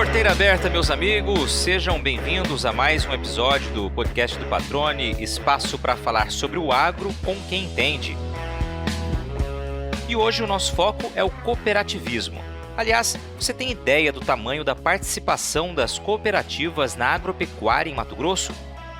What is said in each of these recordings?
Porteira aberta, meus amigos, sejam bem-vindos a mais um episódio do podcast do Patrone, espaço para falar sobre o agro com quem entende. E hoje o nosso foco é o cooperativismo. Aliás, você tem ideia do tamanho da participação das cooperativas na agropecuária em Mato Grosso?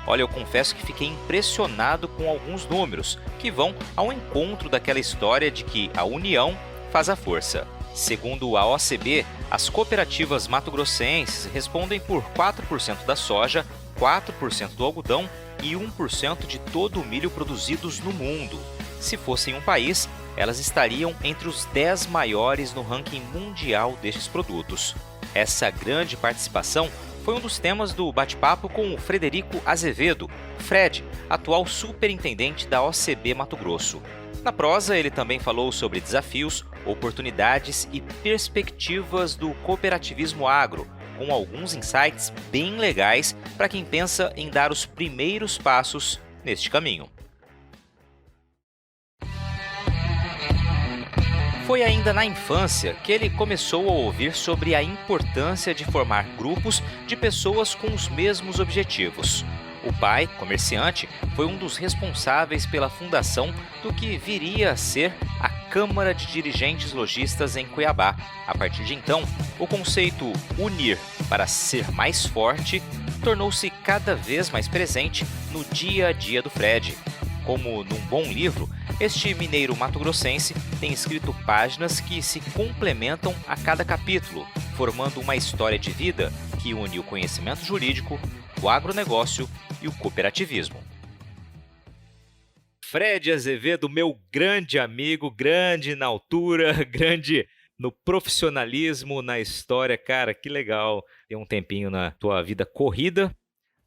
Olha, eu confesso que fiquei impressionado com alguns números que vão ao encontro daquela história de que a união faz a força. Segundo a OCB, as cooperativas mato-grossenses respondem por 4% da soja, 4% do algodão e 1% de todo o milho produzidos no mundo. Se fossem um país, elas estariam entre os 10 maiores no ranking mundial destes produtos. Essa grande participação foi um dos temas do bate-papo com o Frederico Azevedo, Fred, atual superintendente da OCB Mato Grosso. Na prosa, ele também falou sobre desafios, oportunidades e perspectivas do cooperativismo agro, com alguns insights bem legais para quem pensa em dar os primeiros passos neste caminho. Foi ainda na infância que ele começou a ouvir sobre a importância de formar grupos de pessoas com os mesmos objetivos. O pai, comerciante, foi um dos responsáveis pela fundação do que viria a ser a Câmara de Dirigentes Lojistas em Cuiabá. A partir de então, o conceito unir para ser mais forte tornou-se cada vez mais presente no dia a dia do Fred. Como num bom livro, este mineiro mato-grossense tem escrito páginas que se complementam a cada capítulo, formando uma história de vida que une o conhecimento jurídico, o agronegócio e o cooperativismo. Fred Azevedo, meu grande amigo, grande na altura, grande no profissionalismo, na história. Cara, que legal ter um tempinho na tua vida corrida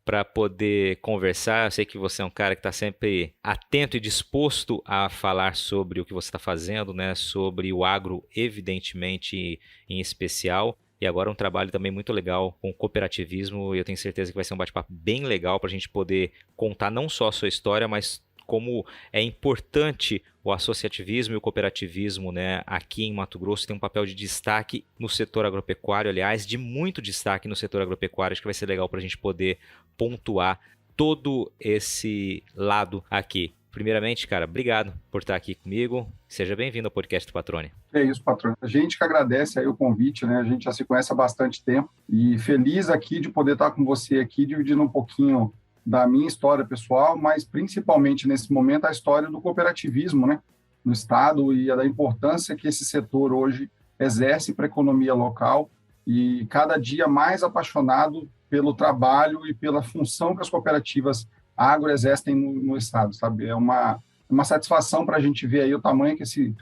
para poder conversar. Eu sei que você é um cara que está sempre atento e disposto a falar sobre o que você está fazendo, né? Sobre o agro, evidentemente, em especial. E agora um trabalho também muito legal com cooperativismo. E eu tenho certeza que vai ser um bate-papo bem legal para a gente poder contar não só a sua história, mas como é importante o associativismo e o cooperativismo, né? Aqui em Mato Grosso tem um papel de destaque no setor agropecuário, aliás, de muito destaque no setor agropecuário. Acho que vai ser legal para a gente poder pontuar todo esse lado aqui. Primeiramente, cara, obrigado por estar aqui comigo. Seja bem-vindo ao podcast do Patrone. É isso, Patrone. A gente que agradece aí o convite, né? A gente já se conhece há bastante tempo e feliz aqui de poder estar com você aqui, dividindo um pouquinho da minha história pessoal, mas principalmente nesse momento a história do cooperativismo, né? No estado e da importância que esse setor hoje exerce para a economia local e cada dia mais apaixonado pelo trabalho e pela função que as cooperativas agro exercem no estado, sabe? É uma satisfação para a gente ver aí o tamanho que esse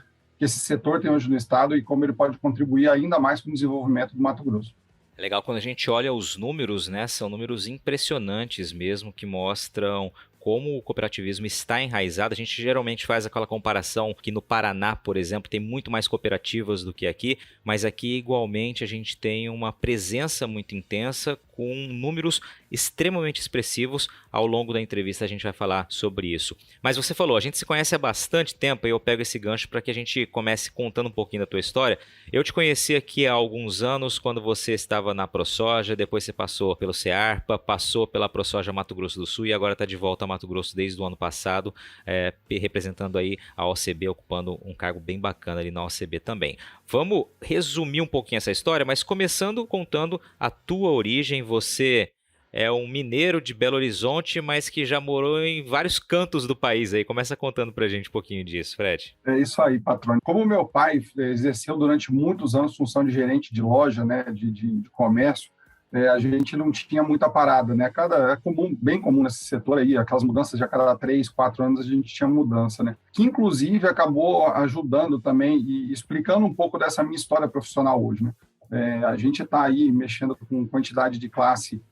setor tem hoje no estado e como ele pode contribuir ainda mais com o desenvolvimento do Mato Grosso. É legal quando a gente olha os números, né? São números impressionantes mesmo, que mostram como o cooperativismo está enraizado. A gente geralmente faz aquela comparação que no Paraná, por exemplo, tem muito mais cooperativas do que aqui, mas aqui igualmente a gente tem uma presença muito intensa com números extremamente expressivos. Ao longo da entrevista a gente vai falar sobre isso. Mas você falou, a gente se conhece há bastante tempo e eu pego esse gancho para que a gente comece contando um pouquinho da tua história. Eu te conheci aqui há alguns anos quando você estava na ProSoja, depois você passou pelo Cearpa, passou pela ProSoja Mato Grosso do Sul e agora está de volta a Mato Grosso desde o ano passado, representando aí a OCB, ocupando um cargo bem bacana ali na OCB também. Vamos resumir um pouquinho essa história, mas começando contando a tua origem. Você é um mineiro de Belo Horizonte, mas que já morou em vários cantos do país aí. Começa contando pra gente um pouquinho disso, Fred. É isso aí, patrão. Como meu pai exerceu durante muitos anos função de gerente de loja, né, de comércio, a gente não tinha muita parada, né? É comum, bem comum nesse setor aí, aquelas mudanças de a cada 3, 4 anos a gente tinha mudança, né? Que inclusive acabou ajudando também e explicando um pouco dessa minha história profissional hoje, né? A gente está aí mexendo com quantidade de classe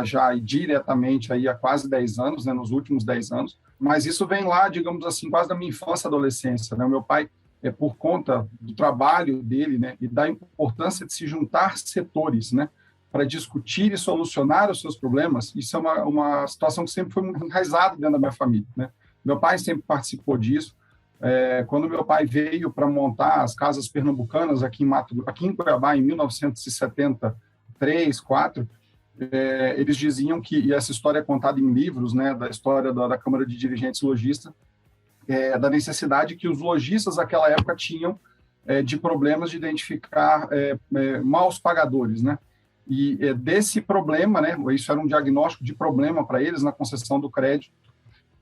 já diretamente aí há quase 10 anos, né? Nos últimos 10 anos, mas isso vem lá, digamos assim, quase da minha infância e adolescência, né? O meu pai, por conta do trabalho dele, né? E da importância de se juntar setores, né? Para discutir e solucionar os seus problemas, isso é uma situação que sempre foi muito enraizada dentro da minha família, né? Meu pai sempre participou disso. Quando meu pai veio para montar as casas pernambucanas aqui em Cuiabá, em 1970, 3, 4, eles diziam que, e essa história é contada em livros, né, da história da Câmara de Dirigentes Lojistas, da necessidade que os lojistas daquela época tinham de problemas de identificar maus pagadores, né? E desse problema, né, isso era um diagnóstico de problema para eles na concessão do crédito.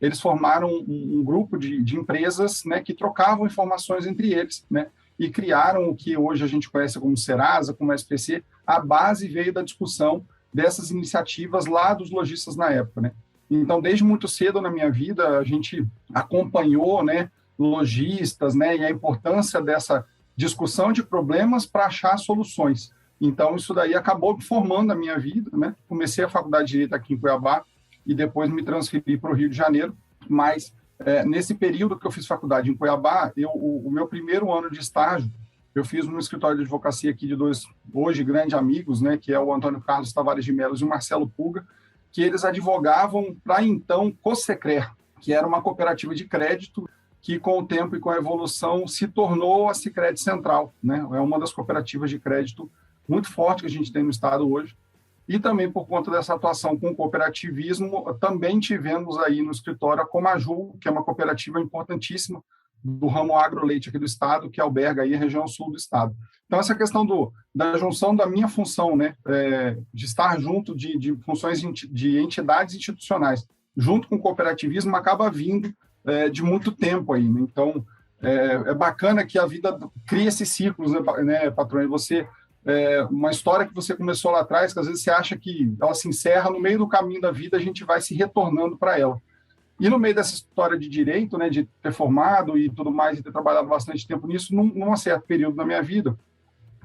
Eles formaram um grupo de empresas, né, que trocavam informações entre eles, né, e criaram o que hoje a gente conhece como Serasa, como SPC. A base veio da discussão dessas iniciativas lá dos lojistas na época, né? Então, desde muito cedo na minha vida, a gente acompanhou, né, lojistas, né, e a importância dessa discussão de problemas para achar soluções. Então, isso daí acabou formando a minha vida, né? Comecei a faculdade de Direito aqui em Cuiabá e depois me transferi para o Rio de Janeiro, mas nesse período que eu fiz faculdade em Cuiabá, o meu primeiro ano de estágio, eu fiz no escritório de advocacia aqui de dois, hoje, grandes amigos, né, que é o Antônio Carlos Tavares de Melos e o Marcelo Puga, que eles advogavam para, então, Cossecrer, que era uma cooperativa de crédito que, com o tempo e com a evolução, se tornou a Sicredi Central, né? É uma das cooperativas de crédito muito forte que a gente tem no estado hoje. E também, por conta dessa atuação com o cooperativismo, também tivemos aí no escritório a Comajul, que é uma cooperativa importantíssima do ramo agroleite aqui do estado, que alberga aí a região sul do estado. Então, essa questão da junção da minha função, né, de estar junto de funções de entidades institucionais, junto com o cooperativismo, acaba vindo de muito tempo aí, né? Então, é bacana que a vida cria esses ciclos, né, patrão? E você, uma história que você começou lá atrás, que às vezes você acha que ela se encerra, no meio do caminho da vida a gente vai se retornando para ela. E no meio dessa história de direito, né, de ter formado e tudo mais, e ter trabalhado bastante tempo nisso, num certo período da minha vida,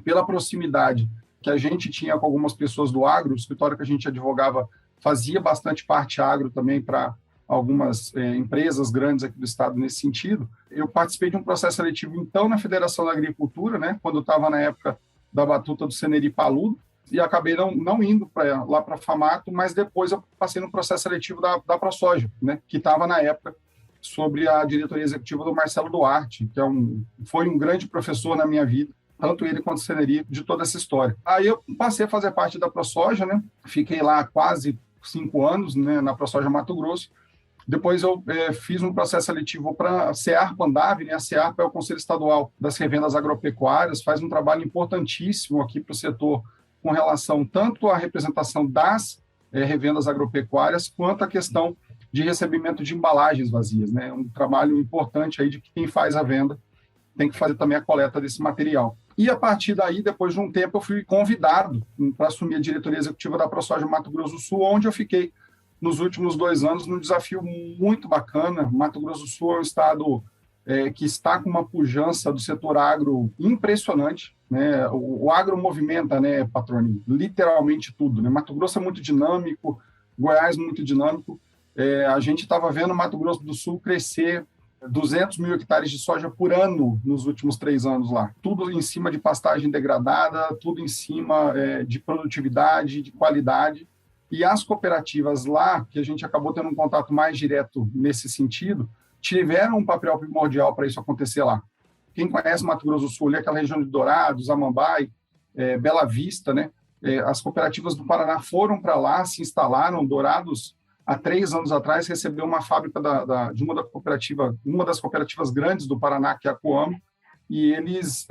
pela proximidade que a gente tinha com algumas pessoas do agro, o escritório que a gente advogava fazia bastante parte agro também para algumas empresas grandes aqui do estado nesse sentido. Eu participei de um processo seletivo, então, na Federação da Agricultura, né, quando eu estava na época da batuta do Ceneri Paludo, e acabei não indo lá para a FAMATO, mas depois eu passei no processo seletivo da ProSoja, né, que estava na época sobre a diretoria executiva do Marcelo Duarte, que foi um grande professor na minha vida, tanto ele quanto o Ceneri, de toda essa história. Aí eu passei a fazer parte da ProSoja, né, fiquei lá quase 5 anos, né, na ProSoja Mato Grosso. Depois eu fiz um processo seletivo para a CEARP-Andav, né? A CEARP é o Conselho Estadual das Revendas Agropecuárias, faz um trabalho importantíssimo aqui para o setor com relação tanto à representação das revendas agropecuárias, quanto à questão de recebimento de embalagens vazias, né? Um trabalho importante aí de que quem faz a venda tem que fazer também a coleta desse material. E a partir daí, depois de um tempo, eu fui convidado para assumir a diretoria executiva da ProSoja Mato Grosso do Sul, onde eu fiquei nos últimos 2 anos, num desafio muito bacana. Mato Grosso do Sul é um estado que está com uma pujança do setor agro impressionante, né? O agro movimenta, né, Patrone, literalmente tudo, né? Mato Grosso é muito dinâmico, Goiás muito dinâmico. A gente estava vendo Mato Grosso do Sul crescer 200 mil hectares de soja por ano nos últimos 3 anos lá. Tudo em cima de pastagem degradada, tudo em cima de produtividade, de qualidade. E as cooperativas lá, que a gente acabou tendo um contato mais direto nesse sentido, tiveram um papel primordial para isso acontecer lá. Quem conhece Mato Grosso do Sul, aquela região de Dourados, Amambai, Bela Vista, né? As cooperativas do Paraná foram para lá, se instalaram. Dourados, há 3 anos atrás, recebeu uma fábrica de uma das cooperativas grandes do Paraná, que é a Coamo, e eles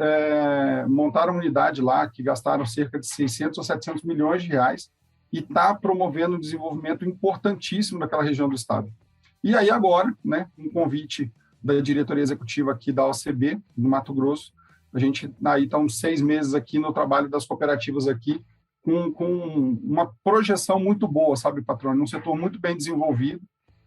montaram uma unidade lá que gastaram cerca de 600 ou 700 milhões de reais, e está promovendo um desenvolvimento importantíssimo naquela região do estado. E aí agora, né, um convite da diretoria executiva aqui da OCB, no Mato Grosso, a gente aí está uns 6 meses aqui no trabalho das cooperativas aqui, com uma projeção muito boa, sabe, patrônio? Um setor muito bem desenvolvido,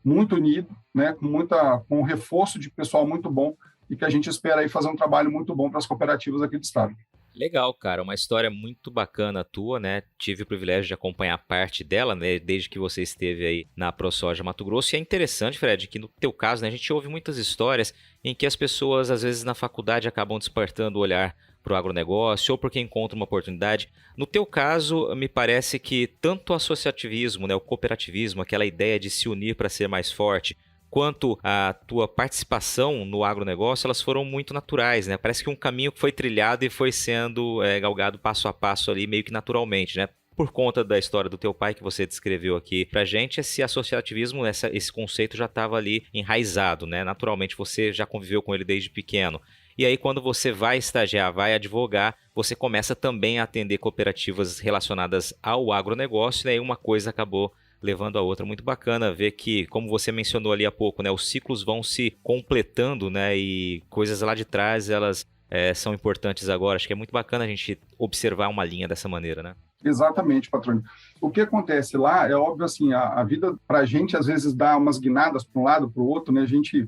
muito unido, né, com um reforço de pessoal muito bom, e que a gente espera aí fazer um trabalho muito bom para as cooperativas aqui do estado. Legal, cara, uma história muito bacana a tua, né? Tive o privilégio de acompanhar parte dela, né? Desde que você esteve aí na ProSoja Mato Grosso. E é interessante, Fred, que no teu caso, né, a gente ouve muitas histórias em que as pessoas, às vezes, na faculdade acabam despertando o olhar para o agronegócio ou porque encontram uma oportunidade. No teu caso, me parece que tanto o associativismo, né, o cooperativismo, aquela ideia de se unir para ser mais forte, quanto a tua participação no agronegócio, elas foram muito naturais, né? Parece que um caminho que foi trilhado e foi sendo galgado passo a passo ali, meio que naturalmente, né? por conta da história do teu pai que você descreveu aqui pra gente, esse associativismo, esse conceito já estava ali enraizado, né? Naturalmente você já conviveu com ele desde pequeno. E aí quando você vai estagiar, vai advogar, você começa também a atender cooperativas relacionadas ao agronegócio, e aí uma coisa acabou levando a outra. Muito bacana ver que, como você mencionou ali há pouco, né, os ciclos vão se completando, né, e coisas lá de trás, elas são importantes agora. Acho que é muito bacana a gente observar uma linha dessa maneira, né? Exatamente, patrônio. O que acontece lá é óbvio, assim, a vida para a gente às vezes dá umas guinadas para um lado, para o outro, né? A gente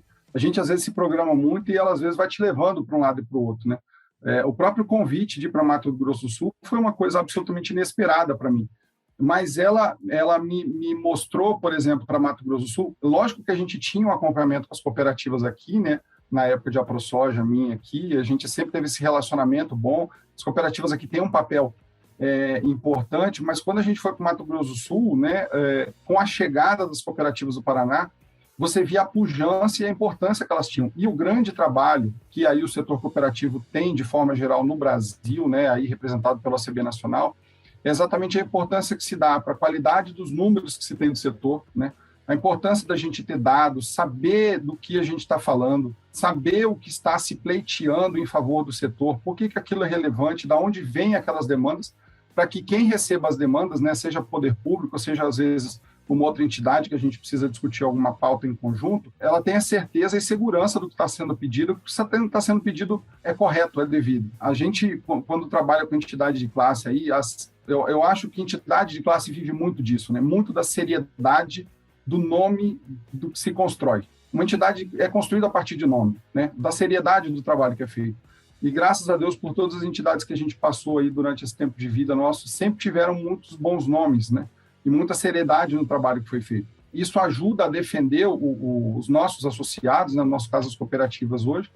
às vezes se programa muito e ela às vezes vai te levando para um lado e para o outro, né? O próprio convite de ir para Mato Grosso do Sul foi uma coisa absolutamente inesperada para mim. Mas ela me mostrou, por exemplo, para Mato Grosso do Sul, lógico que a gente tinha um acompanhamento com as cooperativas aqui, né? Na época de AproSoja minha aqui, a gente sempre teve esse relacionamento bom. As cooperativas aqui têm um papel importante, mas quando a gente foi para o Mato Grosso do Sul, né, com a chegada das cooperativas do Paraná, você via a pujança e a importância que elas tinham. E o grande trabalho que aí o setor cooperativo tem, de forma geral, no Brasil, né, aí representado pela OCB Nacional, é exatamente a importância que se dá para a qualidade dos números que se tem do setor, né, a importância da gente ter dados, saber do que a gente está falando, saber o que está se pleiteando em favor do setor, por que aquilo é relevante, de onde vêm aquelas demandas, para que quem receba as demandas, né, seja poder público, seja às vezes uma outra entidade que a gente precisa discutir alguma pauta em conjunto, ela tenha certeza e segurança do que está sendo pedido, que está sendo pedido é correto, é devido. A gente, quando trabalha com entidade de classe, aí, eu acho que entidade de classe vive muito disso, né, muito da seriedade do nome do que se constrói. Uma entidade é construída a partir de nome, né, da seriedade do trabalho que é feito. E graças a Deus por todas as entidades que a gente passou aí durante esse tempo de vida nosso, sempre tiveram muitos bons nomes, né, e muita seriedade no trabalho que foi feito. Isso ajuda a defender os nossos associados, né, no nosso caso as cooperativas hoje,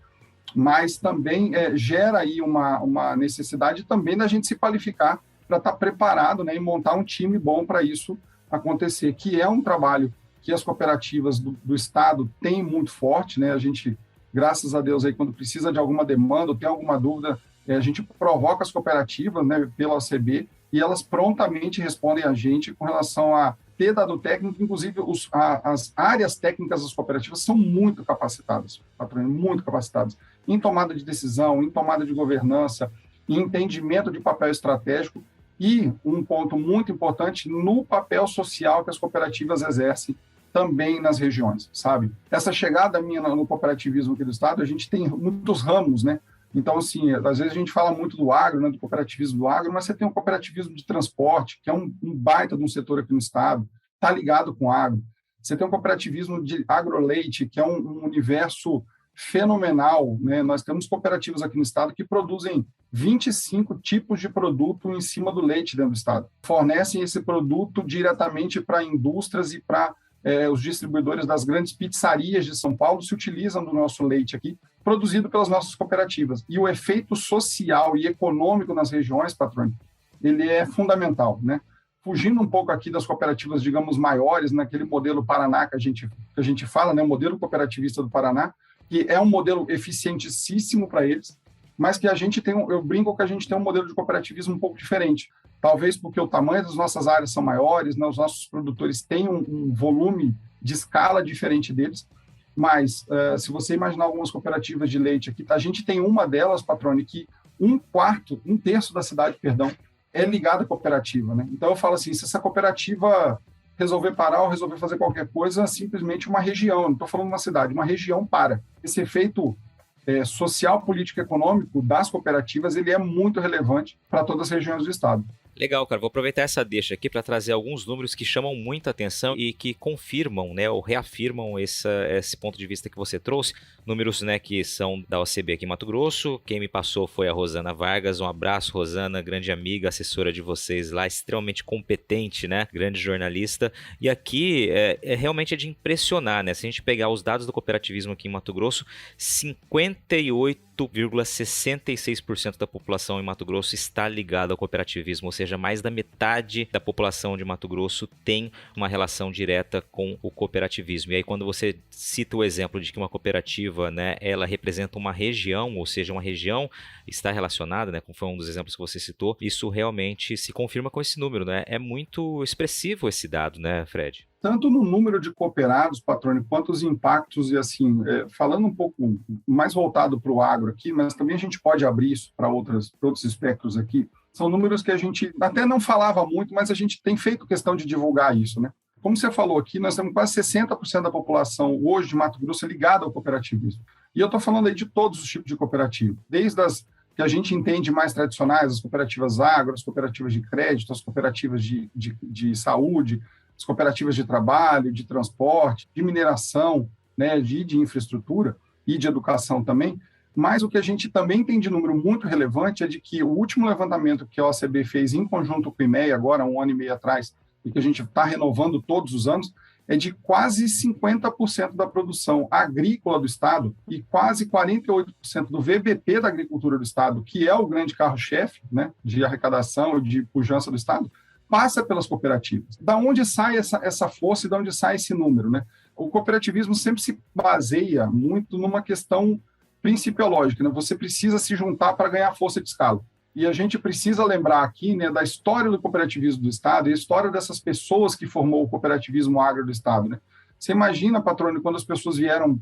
mas também gera aí uma necessidade também da gente se qualificar para estar preparado, né, e montar um time bom para isso acontecer, que é um trabalho que as cooperativas do Estado têm muito forte, né? A gente, graças a Deus, aí, quando precisa de alguma demanda ou tem alguma dúvida, a gente provoca as cooperativas, né, pela OCB, e elas prontamente respondem a gente com relação a ter dado técnico. Inclusive, as áreas técnicas das cooperativas são muito capacitadas, patrônio, muito capacitadas, em tomada de decisão, em tomada de governança, em entendimento de papel estratégico, e um ponto muito importante no papel social que as cooperativas exercem também nas regiões, sabe? Essa chegada minha no cooperativismo aqui do Estado, a gente tem muitos ramos, né? Então, assim, às vezes a gente fala muito do agro, né, do cooperativismo do agro, mas você tem um cooperativismo de transporte, que é um baita de um setor aqui no Estado, está ligado com agro. Você tem um cooperativismo de agroleite, que é um universo fenomenal, né? Nós temos cooperativas aqui no Estado que produzem 25 tipos de produto em cima do leite dentro do Estado. Fornecem esse produto diretamente para indústrias e para os distribuidores das grandes pizzarias de São Paulo se utilizam do nosso leite aqui, produzido pelas nossas cooperativas. E o efeito social e econômico nas regiões, patrônio, ele é fundamental, né? Fugindo um pouco aqui das cooperativas, digamos, maiores, naquele modelo Paraná que a gente fala, né? O modelo cooperativista do Paraná, que é um modelo eficientíssimo para eles, mas que a gente tem, eu brinco que a gente tem um modelo de cooperativismo um pouco diferente. Talvez porque o tamanho das nossas áreas são maiores, né? Os nossos produtores têm um volume de escala diferente deles, mas se você imaginar algumas cooperativas de leite aqui, a gente tem uma delas, patrônio, que um terço da cidade, perdão, é ligada à cooperativa, né? Então eu falo assim, se essa cooperativa resolver parar ou resolver fazer qualquer coisa, simplesmente uma região, não estou falando uma cidade, uma região para. Esse efeito social, político e econômico das cooperativas, ele é muito relevante para todas as regiões do Estado. Legal, cara. Vou aproveitar essa deixa aqui para trazer alguns números que chamam muita atenção e que confirmam, né, ou reafirmam esse ponto de vista que você trouxe. Números, né, que são da OCB aqui em Mato Grosso. Quem me passou foi a Rosana Vargas. Um abraço, Rosana, grande amiga, assessora de vocês lá, extremamente competente, né, grande jornalista. E aqui realmente é de impressionar, né? Se a gente pegar os dados do cooperativismo aqui em Mato Grosso, 58,66% da população em Mato Grosso está ligada ao cooperativismo, ou seja, seja, mais da metade da população de Mato Grosso tem uma relação direta com o cooperativismo. E aí quando você cita o exemplo de que uma cooperativa, né, ela representa uma região, ou seja, uma região está relacionada, né, como foi um dos exemplos que você citou, isso realmente se confirma com esse número, né? É muito expressivo esse dado, né, Fred? Tanto no número de cooperados, Patrone, quanto os impactos, e assim, falando um pouco mais voltado para o agro aqui, mas também a gente pode abrir isso para outros espectros aqui, são números que a gente até não falava muito, mas a gente tem feito questão de divulgar isso, né? Como você falou aqui, nós temos quase 60% da população hoje de Mato Grosso ligada ao cooperativismo. E eu estou falando aí de todos os tipos de cooperativa, desde as que a gente entende mais tradicionais, as cooperativas agro, as cooperativas de crédito, as cooperativas de saúde, as cooperativas de trabalho, de transporte, de mineração, né, de infraestrutura e de educação também. Mas o que a gente também tem de número muito relevante é de que o último levantamento que a OCB fez em conjunto com o IMEA, agora 1 ano e meio atrás, e que a gente está renovando todos os anos, é de quase 50% da produção agrícola do Estado e quase 48% do VBP da agricultura do Estado, que é o grande carro-chefe, né, de arrecadação e de pujança do Estado, passa pelas cooperativas. Da onde sai essa força e da onde sai esse número, né? O cooperativismo sempre se baseia muito numa questão principiológica, né? Você precisa se juntar para ganhar força de escala. E a gente precisa lembrar aqui, né, da história do cooperativismo do Estado e a história dessas pessoas que formou o cooperativismo agro do Estado, né? Você imagina, Patrônio, quando as pessoas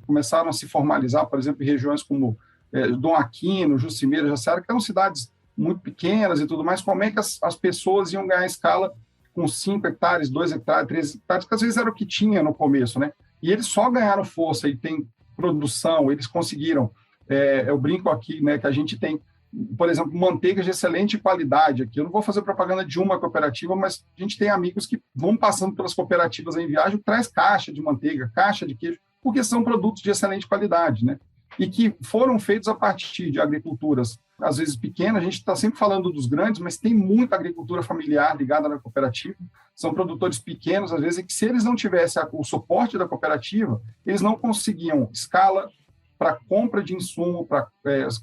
começaram a se formalizar, por exemplo, em regiões como Dom Aquino, Jucimeira, Jaciara, que eram cidades muito pequenas e tudo mais, como é que as pessoas iam ganhar escala com 5 hectares, 2 hectares, 3 hectares, que às vezes era o que tinha no começo, né? E eles só ganharam força e tem produção, eles conseguiram, eu brinco aqui, né, que a gente tem, por exemplo, manteigas de excelente qualidade aqui. Eu não vou fazer propaganda de uma cooperativa, mas a gente tem amigos que vão passando pelas cooperativas em viagem, traz caixa de manteiga, caixa de queijo, porque são produtos de excelente qualidade, né? E que foram feitos a partir de agriculturas, às vezes pequenas. A gente está sempre falando dos grandes, mas tem muita agricultura familiar ligada na cooperativa. São produtores pequenos, às vezes, e que se eles não tivessem o suporte da cooperativa, eles não conseguiam escala para compra de insumo, para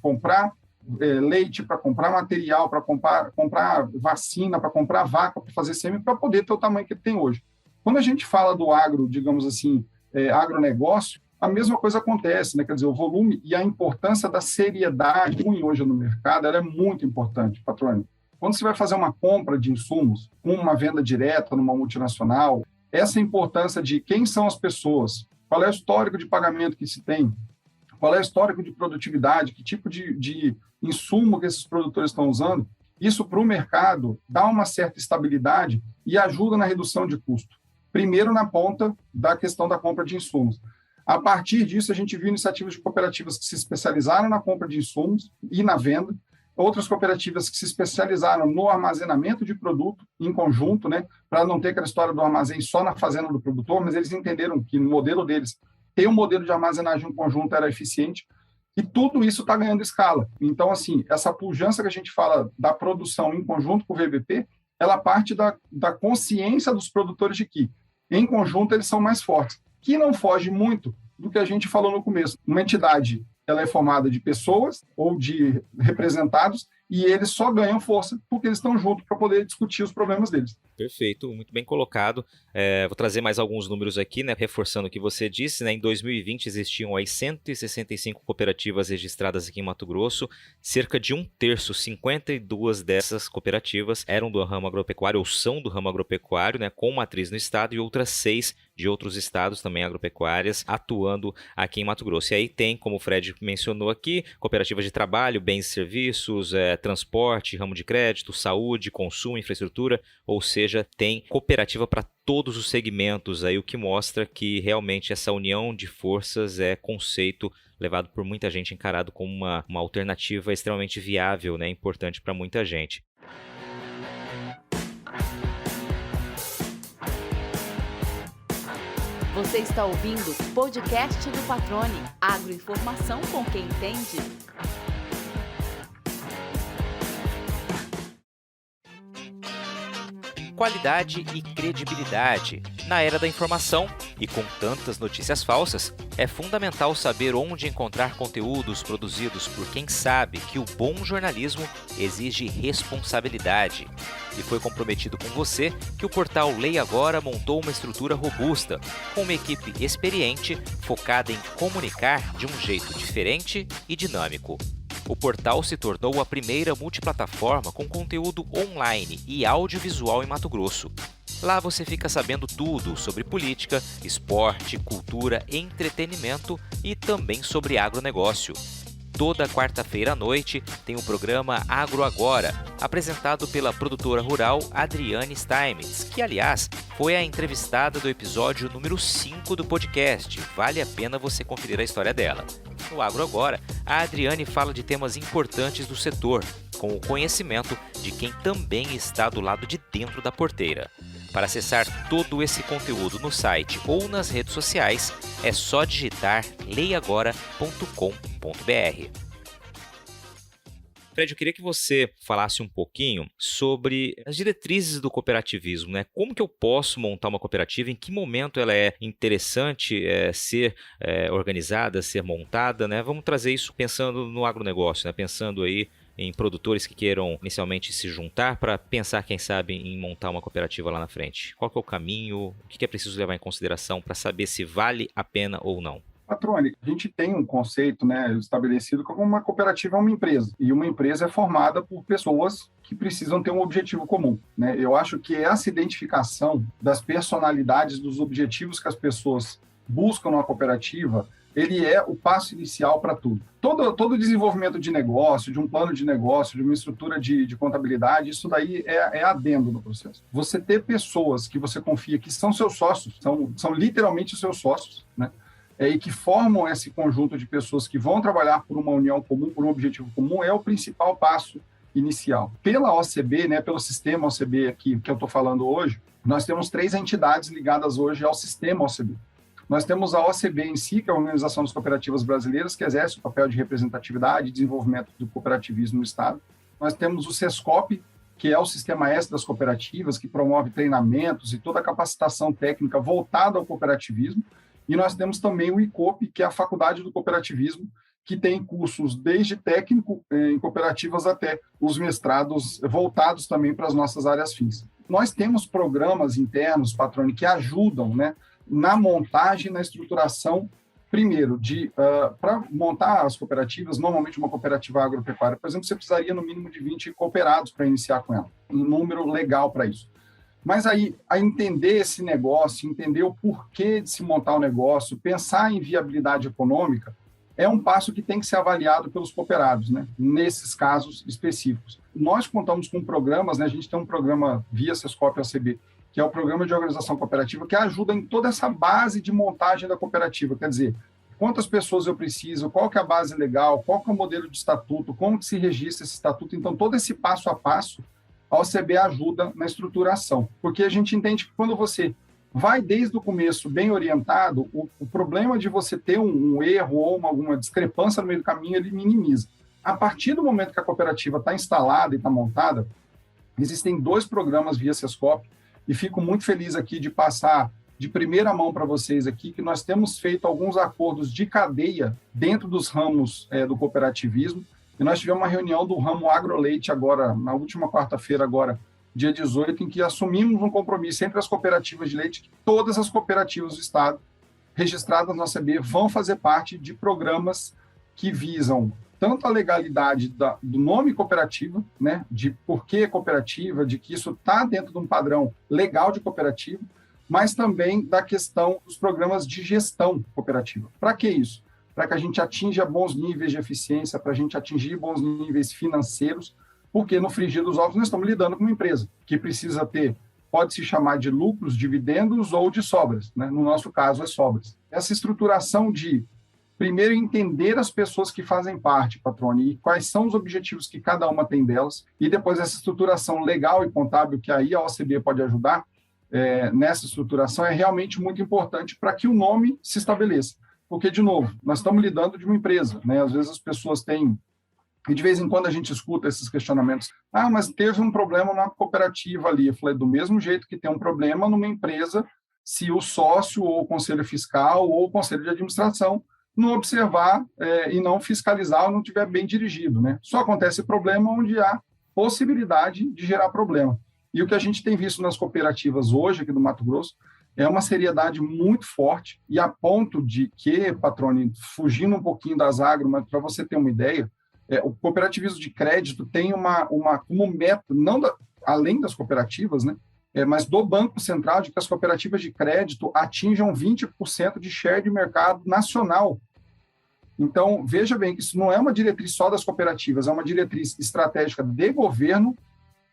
comprar leite, para comprar material, para comprar vacina, para comprar vaca, para fazer sêmen, para poder ter o tamanho que ele tem hoje. Quando a gente fala do agro, digamos assim, agronegócio, a mesma coisa acontece, né? Quer dizer, o volume e a importância da seriedade hoje no mercado, ela é muito importante, Patrônio. Quando você vai fazer uma compra de insumos, uma venda direta numa multinacional, essa importância de quem são as pessoas, qual é o histórico de pagamento que se tem, qual é o histórico de produtividade, que tipo de insumo que esses produtores estão usando, isso para o mercado dá uma certa estabilidade e ajuda na redução de custo. Primeiro na ponta da questão da compra de insumos. A partir disso, a gente viu iniciativas de cooperativas que se especializaram na compra de insumos e na venda, outras cooperativas que se especializaram no armazenamento de produto em conjunto, né, para não ter aquela história do armazém só na fazenda do produtor, mas eles entenderam que no modelo deles, ter um modelo de armazenagem em conjunto era eficiente, e tudo isso está ganhando escala. Então, assim, essa pujança que a gente fala da produção em conjunto com o VBP, ela parte da consciência dos produtores de que, em conjunto, eles são mais fortes, que não foge muito do que a gente falou no começo. Uma entidade, ela é formada de pessoas ou de representados e eles só ganham força porque eles estão juntos para poder discutir os problemas deles. Perfeito, muito bem colocado. Vou trazer mais alguns números aqui, né, reforçando o que você disse, né? Em 2020 existiam aí 165 cooperativas registradas aqui em Mato Grosso, cerca de 1/3, 52 dessas cooperativas eram do ramo agropecuário ou são do ramo agropecuário, né, com matriz no estado, e outras 6 de outros estados também agropecuárias atuando aqui em Mato Grosso. E aí tem, como o Fred mencionou aqui, cooperativas de trabalho, bens e serviços, transporte, ramo de crédito, saúde, consumo, infraestrutura, ou seja, tem cooperativa para todos os segmentos, aí, o que mostra que realmente essa união de forças é conceito levado por muita gente, encarado como uma alternativa extremamente viável, né, importante para muita gente. Você está ouvindo o podcast do Patrone, agroinformação com quem entende. Qualidade e credibilidade. Na era da informação e com tantas notícias falsas, é fundamental saber onde encontrar conteúdos produzidos por quem sabe que o bom jornalismo exige responsabilidade. E foi comprometido com você que o portal Leia Agora montou uma estrutura robusta, com uma equipe experiente focada em comunicar de um jeito diferente e dinâmico. O portal se tornou a primeira multiplataforma com conteúdo online e audiovisual em Mato Grosso. Lá você fica sabendo tudo sobre política, esporte, cultura, entretenimento e também sobre agronegócio. Toda quarta-feira à noite tem o programa Agro Agora, apresentado pela produtora rural Adriane Steinmetz, que, aliás, foi a entrevistada do episódio número 5 do podcast. Vale a pena você conferir a história dela. No Agro Agora, a Adriane fala de temas importantes do setor, com o conhecimento de quem também está do lado de dentro da porteira. Para acessar todo esse conteúdo no site ou nas redes sociais, é só digitar leiagora.com.br. Fred, eu queria que você falasse um pouquinho sobre as diretrizes do cooperativismo, né? Como que eu posso montar uma cooperativa? Em que momento ela é interessante ser organizada, ser montada, né? Vamos trazer isso pensando no agronegócio, né? Pensando aí em produtores que queiram inicialmente se juntar para pensar, quem sabe, em montar uma cooperativa lá na frente. Qual que é o caminho? O que é preciso levar em consideração para saber se vale a pena ou não? Patrone, a gente tem um conceito, né, estabelecido como uma cooperativa é uma empresa. E uma empresa é formada por pessoas que precisam ter um objetivo comum, né? Eu acho que essa identificação das personalidades, dos objetivos que as pessoas buscam numa cooperativa, ele é o passo inicial para tudo. Todo desenvolvimento de negócio, de um plano de negócio, de uma estrutura de contabilidade, isso daí é adendo no processo. Você ter pessoas que você confia que são seus sócios, são literalmente os seus sócios, né? E que formam esse conjunto de pessoas que vão trabalhar por uma união comum, por um objetivo comum, é o principal passo inicial. Pela OCB, né, pelo sistema OCB aqui que eu estou falando hoje, nós temos 3 entidades ligadas hoje ao sistema OCB. Nós temos a OCB em si, que é a Organização das Cooperativas Brasileiras, que exerce o papel de representatividade e desenvolvimento do cooperativismo no Estado. Nós temos o SESCOP, que é o Sistema S das Cooperativas, que promove treinamentos e toda a capacitação técnica voltada ao cooperativismo. E nós temos também o ICOP, que é a Faculdade do Cooperativismo, que tem cursos desde técnico em cooperativas até os mestrados voltados também para as nossas áreas fins. Nós temos programas internos, Patrone, que ajudam, né, na montagem, na estruturação, primeiro, para montar as cooperativas, normalmente uma cooperativa agropecuária, por exemplo, você precisaria no mínimo de 20 cooperados para iniciar com ela, um número legal para isso. Mas aí, a entender esse negócio, entender o porquê de se montar o negócio, pensar em viabilidade econômica, é um passo que tem que ser avaliado pelos cooperados, né? Nesses casos específicos. Nós contamos com programas, né? A gente tem um programa via SESCOP OCB, que é o Programa de Organização Cooperativa, que ajuda em toda essa base de montagem da cooperativa, quer dizer, quantas pessoas eu preciso, qual que é a base legal, qual que é o modelo de estatuto, como que se registra esse estatuto. Então, todo esse passo a passo, a OCB ajuda na estruturação, porque a gente entende que quando você vai desde o começo bem orientado, o problema de você ter um erro ou alguma discrepância no meio do caminho, ele minimiza. A partir do momento que a cooperativa está instalada e está montada, existem 2 programas via SESCOP, e fico muito feliz aqui de passar de primeira mão para vocês aqui, que nós temos feito alguns acordos de cadeia dentro dos ramos do cooperativismo. E nós tivemos uma reunião do ramo agroleite agora, na última quarta-feira, agora, dia 18, em que assumimos um compromisso entre as cooperativas de leite, que todas as cooperativas do Estado registradas na OCB vão fazer parte de programas que visam tanto a legalidade do nome cooperativa, né, de por que cooperativa, de que isso está dentro de um padrão legal de cooperativa, mas também da questão dos programas de gestão cooperativa. Para que isso? Para que a gente atinja bons níveis de eficiência, para a gente atingir bons níveis financeiros, porque no frigir dos ovos nós estamos lidando com uma empresa que precisa ter, pode-se chamar de lucros, dividendos ou de sobras, né? No nosso caso, é sobras. Essa estruturação de, primeiro, entender as pessoas que fazem parte, Patrone, e quais são os objetivos que cada uma tem delas, e depois essa estruturação legal e contábil, que aí a OCB pode ajudar nessa estruturação, é realmente muito importante para que o nome se estabeleça. Porque, de novo, nós estamos lidando de uma empresa, né? Às vezes as pessoas têm, e de vez em quando a gente escuta esses questionamentos, mas teve um problema na cooperativa ali. Eu falei, do mesmo jeito que tem um problema numa empresa, se o sócio ou o conselho fiscal ou o conselho de administração não observar e não fiscalizar ou não tiver bem dirigido, né? Só acontece problema onde há possibilidade de gerar problema. E o que a gente tem visto nas cooperativas hoje, aqui do Mato Grosso, é uma seriedade muito forte, e a ponto de que, Patrone, fugindo um pouquinho das agro, mas para você ter uma ideia, o cooperativismo de crédito tem como meta, além das cooperativas, né, mas do Banco Central, de que as cooperativas de crédito atinjam 20% de share de mercado nacional. Então, veja bem que isso não é uma diretriz só das cooperativas, é uma diretriz estratégica de governo.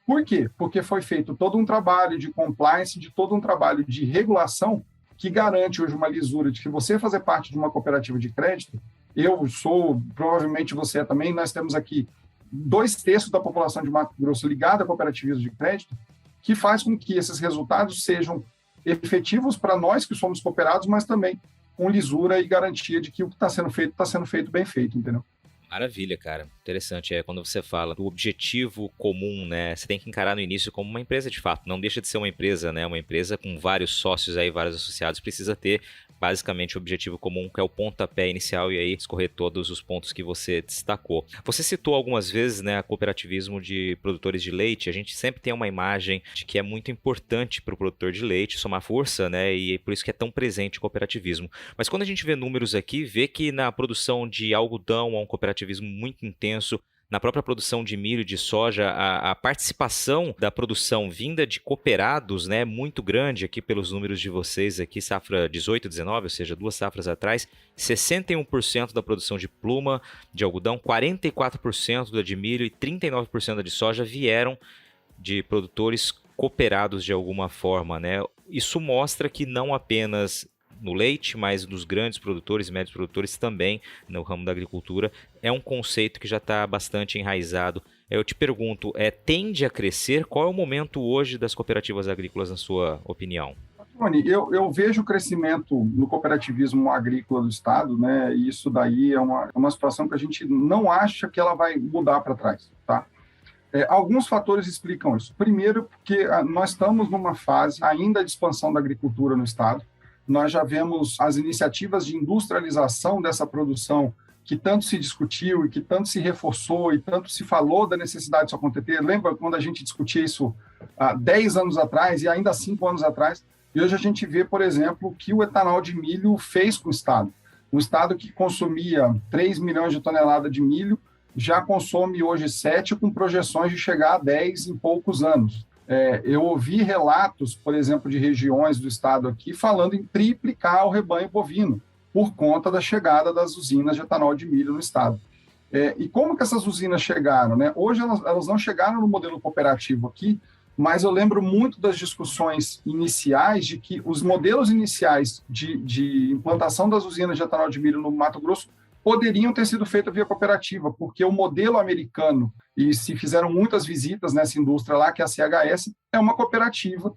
Por quê? Porque foi feito todo um trabalho de compliance, de todo um trabalho de regulação que garante hoje uma lisura de que você fazer parte de uma cooperativa de crédito, eu sou, provavelmente você também, nós temos aqui 2/3 da população de Mato Grosso ligada a cooperativismo de crédito, que faz com que esses resultados sejam efetivos para nós que somos cooperados, mas também com lisura e garantia de que o que está sendo feito bem feito, entendeu? Maravilha, cara. Interessante. Quando você fala do objetivo comum, né? Você tem que encarar no início como uma empresa de fato. Não deixa de ser uma empresa, né? Uma empresa com vários sócios aí, vários associados. Precisa ter basicamente o objetivo comum, que é o pontapé inicial, e aí escorrer todos os pontos que você destacou. Você citou algumas vezes, né, o cooperativismo de produtores de leite. A gente sempre tem uma imagem de que é muito importante para o produtor de leite somar força, né? E é por isso que é tão presente o cooperativismo. Mas quando a gente vê números aqui, vê que na produção de algodão há um cooperativismo muito intenso. Na própria produção de milho e de soja, a participação da produção vinda de cooperados, né, é muito grande aqui pelos números de vocês, aqui safra 18, 19, ou seja, 2 safras atrás, 61% da produção de pluma de algodão, 44% da de milho e 39% da de soja vieram de produtores cooperados de alguma forma, né? Isso mostra que não apenas no leite, mas nos grandes produtores e médios produtores também, no ramo da agricultura, é um conceito que já está bastante enraizado. Eu te pergunto, tende a crescer? Qual é o momento hoje das cooperativas agrícolas, na sua opinião? Tony, eu vejo o crescimento no cooperativismo agrícola do Estado, né? E isso daí é uma situação que a gente não acha que ela vai mudar para trás, tá? Alguns fatores explicam isso. Primeiro, porque nós estamos numa fase ainda de expansão da agricultura no Estado. Nós já vemos as iniciativas de industrialização dessa produção que tanto se discutiu e que tanto se reforçou e tanto se falou da necessidade disso acontecer. Lembra quando a gente discutia isso há 10 anos atrás e ainda 5 anos atrás? E hoje a gente vê, por exemplo, o que o etanol de milho fez com o Estado. Um Estado que consumia 3 milhões de toneladas de milho já consome hoje 7, com projeções de chegar a 10 em poucos anos. Eu ouvi relatos, por exemplo, de regiões do estado aqui falando em triplicar o rebanho bovino por conta da chegada das usinas de etanol de milho no estado. E como que essas usinas chegaram, né? Hoje elas não chegaram no modelo cooperativo aqui, mas eu lembro muito das discussões iniciais de que os modelos iniciais de implantação das usinas de etanol de milho no Mato Grosso poderiam ter sido feitas via cooperativa, porque o modelo americano, e se fizeram muitas visitas nessa indústria lá, que é a CHS, é uma cooperativa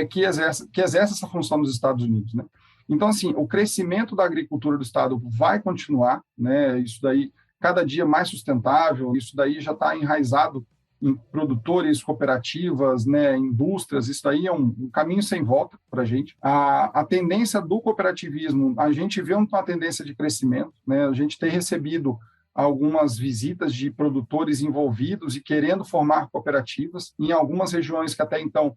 que exerce essa função nos Estados Unidos, né? Então, assim, o crescimento da agricultura do Estado vai continuar, né? Isso daí, cada dia mais sustentável, isso daí já está enraizado em produtores, cooperativas, né, indústrias. Isso daí é um caminho sem volta para a gente. A tendência do cooperativismo, a gente vê uma tendência de crescimento, né? A gente tem recebido algumas visitas de produtores envolvidos e querendo formar cooperativas em algumas regiões que até então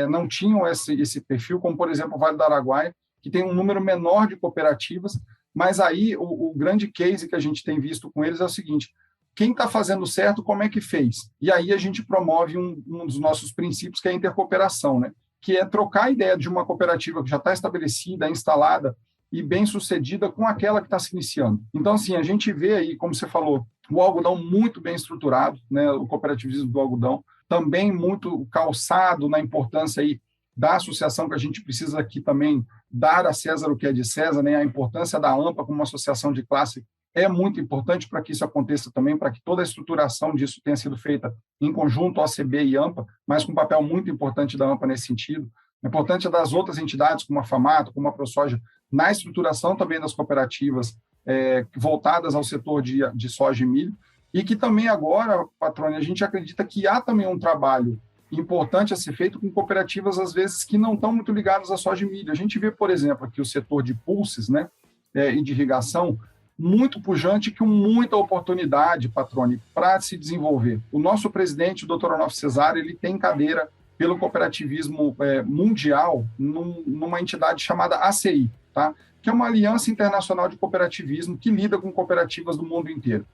não tinham esse perfil, como, por exemplo, o Vale do Araguaia, que tem um número menor de cooperativas, mas aí o grande case que a gente tem visto com eles é o seguinte: quem está fazendo certo, como é que fez? E aí a gente promove um dos nossos princípios, que é a intercooperação, né? Que é trocar a ideia de uma cooperativa que já está estabelecida, instalada e bem-sucedida com aquela que está se iniciando. Então, assim, a gente vê aí, como você falou, o algodão muito bem estruturado, né? O cooperativismo do algodão, também muito calçado na importância aí da associação, que a gente precisa aqui também dar a César o que é de César, né? A importância da AMPA como uma associação de classe é muito importante para que isso aconteça também, para que toda a estruturação disso tenha sido feita em conjunto, OCB e AMPA, mas com um papel muito importante da AMPA nesse sentido. É importante das outras entidades, como a FAMATO, como a ProSoja, na estruturação também das cooperativas voltadas ao setor de soja e milho, e que também agora, Patrone, a gente acredita que há também um trabalho importante a ser feito com cooperativas, às vezes, que não estão muito ligadas à soja e milho. A gente vê, por exemplo, aqui o setor de pulses, né, e de irrigação, muito pujante, com muita oportunidade, Patrone, para se desenvolver. O nosso presidente, o Dr. Onofre Cesário, ele tem cadeira pelo cooperativismo mundial numa entidade chamada ACI, tá? Que é uma aliança internacional de cooperativismo que lida com cooperativas do mundo inteiro.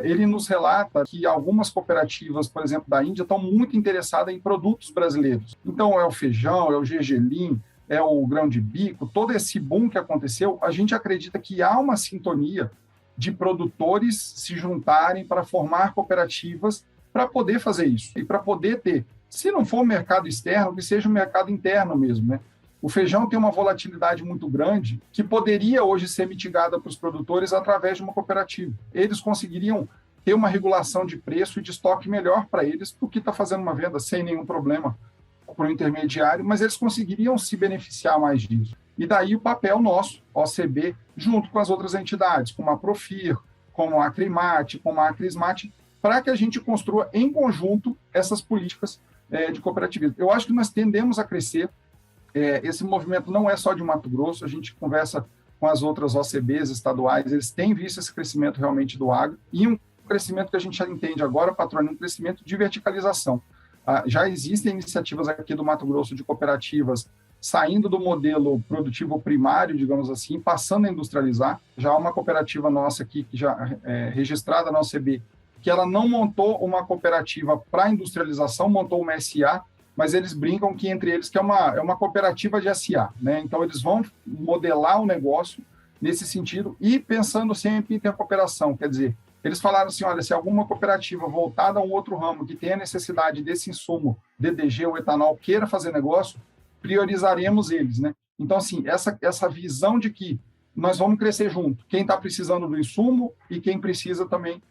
Ele nos relata que algumas cooperativas, por exemplo, da Índia, estão muito interessadas em produtos brasileiros. Então, é o feijão, é o gergelim, é o grão de bico, todo esse boom que aconteceu, a gente acredita que há uma sintonia de produtores se juntarem para formar cooperativas para poder fazer isso e para poder ter, se não for o mercado externo, que seja o mercado interno mesmo, né? O feijão tem uma volatilidade muito grande que poderia hoje ser mitigada para os produtores através de uma cooperativa. Eles conseguiriam ter uma regulação de preço e de estoque melhor para eles do que está fazendo uma venda sem nenhum problema para o intermediário, mas eles conseguiriam se beneficiar mais disso. E daí o papel nosso, OCB, junto com as outras entidades, como a Profir, como a Acrimate, como a Acrismate, para que a gente construa em conjunto essas políticas de cooperativismo. Eu acho que nós tendemos a crescer. Esse movimento não é só de Mato Grosso, a gente conversa com as outras OCBs estaduais, eles têm visto esse crescimento realmente do agro, e um crescimento que a gente já entende agora, Patrone, um crescimento de verticalização. Já existem iniciativas aqui do Mato Grosso de cooperativas saindo do modelo produtivo primário, digamos assim, passando a industrializar. Já há uma cooperativa nossa aqui, que já é registrada na OCB, que ela não montou uma cooperativa para industrialização, montou uma SA, mas eles brincam que entre eles que é uma cooperativa de SA, né? Então, eles vão modelar o negócio nesse sentido e pensando sempre em ter cooperação, quer dizer, eles falaram assim, olha, se alguma cooperativa voltada a um outro ramo que tenha necessidade desse insumo, DDG ou etanol, queira fazer negócio, priorizaremos eles, né? Então, assim, essa visão de que nós vamos crescer junto, quem está precisando do insumo e quem precisa também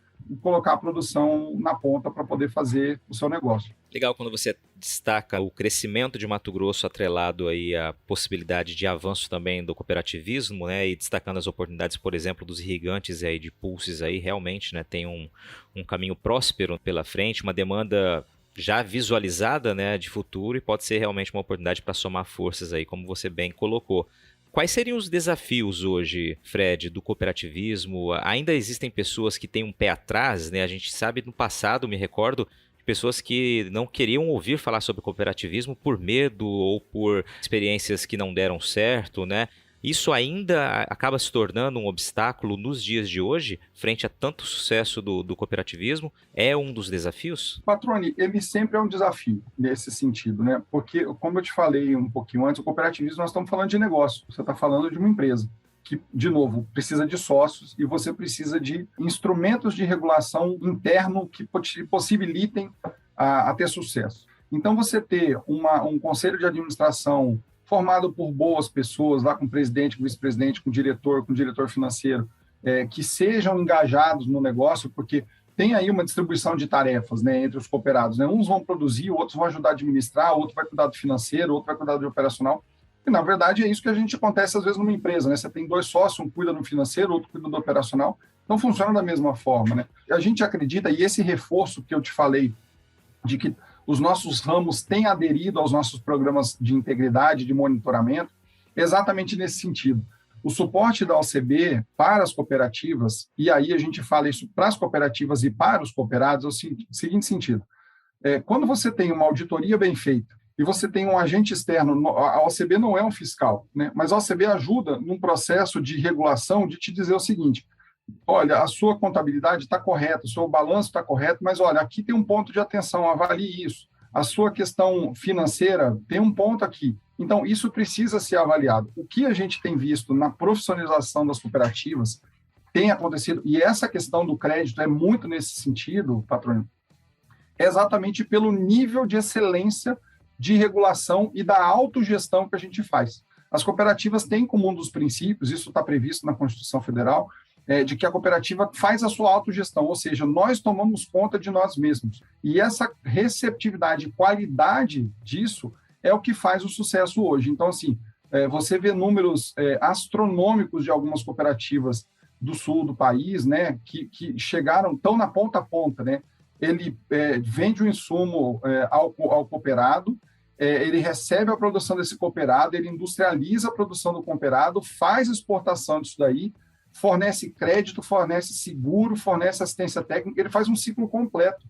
colocar a produção na ponta para poder fazer o seu negócio. Legal quando você destaca o crescimento de Mato Grosso atrelado aí à possibilidade de avanço também do cooperativismo, né, e destacando as oportunidades, por exemplo, dos irrigantes aí de pulses aí, realmente, né, tem um caminho próspero pela frente, uma demanda já visualizada, né, de futuro, e pode ser realmente uma oportunidade para somar forças aí, como você bem colocou. Quais seriam os desafios hoje, Fred, do cooperativismo? Ainda existem pessoas que têm um pé atrás, né? A gente sabe no passado, me recordo, de pessoas que não queriam ouvir falar sobre cooperativismo por medo ou por experiências que não deram certo, né? Isso ainda acaba se tornando um obstáculo nos dias de hoje, frente a tanto sucesso do cooperativismo? É um dos desafios? Patrone, ele sempre é um desafio nesse sentido, né? Porque, como eu te falei um pouquinho antes, o cooperativismo, nós estamos falando de negócio, você está falando de uma empresa que, de novo, precisa de sócios e você precisa de instrumentos de regulação interno que possibilitem a ter sucesso. Então, você ter um conselho de administração formado por boas pessoas, lá com presidente, com vice-presidente, com diretor financeiro, que sejam engajados no negócio, porque tem aí uma distribuição de tarefas, né, entre os cooperados, né? Uns vão produzir, outros vão ajudar a administrar, outro vai cuidar do financeiro, outro vai cuidar do operacional. E, na verdade, é isso que a gente acontece, às vezes, numa empresa, né? Você tem dois sócios, um cuida do financeiro, outro cuida do operacional. Então, funciona da mesma forma, né? A gente acredita, e esse reforço que eu te falei, de que os nossos ramos têm aderido aos nossos programas de integridade, de monitoramento, exatamente nesse sentido. O suporte da OCB para as cooperativas, e aí a gente fala isso para as cooperativas e para os cooperados, é o seguinte sentido. Quando você tem uma auditoria bem feita e você tem um agente externo, a OCB não é um fiscal, né? Mas a OCB ajuda num processo de regulação de te dizer o seguinte, olha, a sua contabilidade está correta, o seu balanço está correto, mas olha, aqui tem um ponto de atenção, avalie isso. A sua questão financeira tem um ponto aqui. Então, isso precisa ser avaliado. O que a gente tem visto na profissionalização das cooperativas tem acontecido, e essa questão do crédito é muito nesse sentido, patrônio, exatamente pelo nível de excelência de regulação e da autogestão que a gente faz. As cooperativas têm como um dos princípios, isso está previsto na Constituição Federal, de que a cooperativa faz a sua autogestão, ou seja, nós tomamos conta de nós mesmos. E essa receptividade e qualidade disso é o que faz o sucesso hoje. Então, assim, você vê números astronômicos de algumas cooperativas do sul do país, né, que chegaram tão na ponta a ponta, né, ele vende o insumo ao cooperado, ele recebe a produção desse cooperado, ele industrializa a produção do cooperado, faz exportação disso daí, fornece crédito, fornece seguro, fornece assistência técnica, ele faz um ciclo completo.